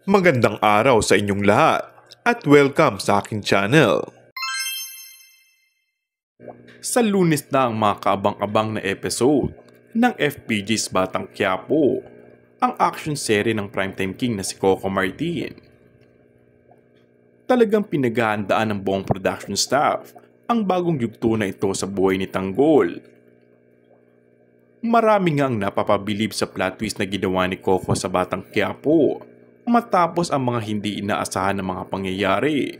Magandang araw sa inyong lahat at welcome sa aking channel. Sa Lunes na ang mga kaabang-abang na episode ng FPG's Batang Quiapo, ang action series ng primetime king na si Coco Martin. Talagang pinaghahandaan ng buong production staff ang bagong yugto na ito sa buhay ni Tanggol. Marami ngang napapabilib sa plot twist na ginawa ni Coco sa Batang Quiapo matapos ang mga hindi inaasahan na mga pangyayari.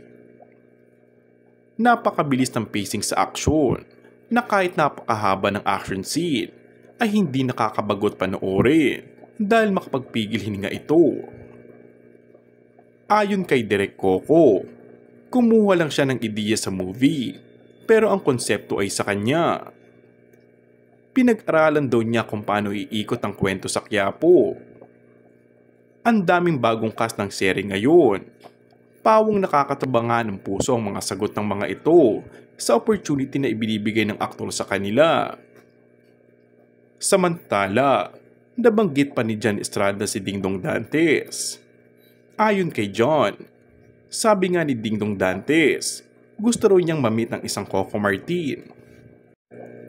Napakabilis ng pacing sa aksyon na kahit napakahaba ng action scene ay hindi nakakabagot panoorin dahil makapagpigil hininga ito. Ayon kay Direk Coco, kumuha lang siya ng ideya sa movie pero ang konsepto ay sa kanya. Pinag-aralan daw niya kung paano iikot ang kwento sa Quiapo. Ang daming bagong cast ng serye ngayon. Pawong nakakatabangan ng puso ang mga sagot ng mga ito sa opportunity na ibinibigay ng aktor sa kanila. Samantala, nabanggit pa ni John Estrada si Dingdong Dantes. Ayon kay John, sabi nga ni Dingdong Dantes, gusto raw niyang ma-meet ng isang Coco Martin.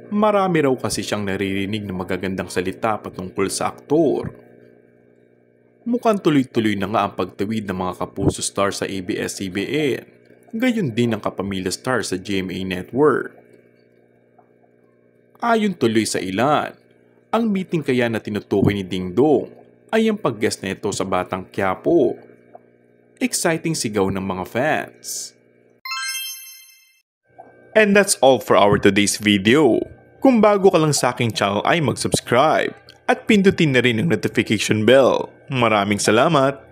Marami raw kasi siyang naririnig na magagandang salita patungkol sa aktor. Mukhang tuloy-tuloy na nga ang pagtawid ng mga kapuso star sa ABS-CBN, gayon din ang kapamilya star sa GMA Network. Ayon tuloy sa ilan, ang meeting kaya na tinutukoy ni Dingdong ay ang pag-guest nito sa Batang Quiapo. Exciting sigaw ng mga fans. And that's all for our today's video. Kung bago ka lang sa aking channel ay mag-subscribe at pindutin na rin ang notification bell. Maraming salamat!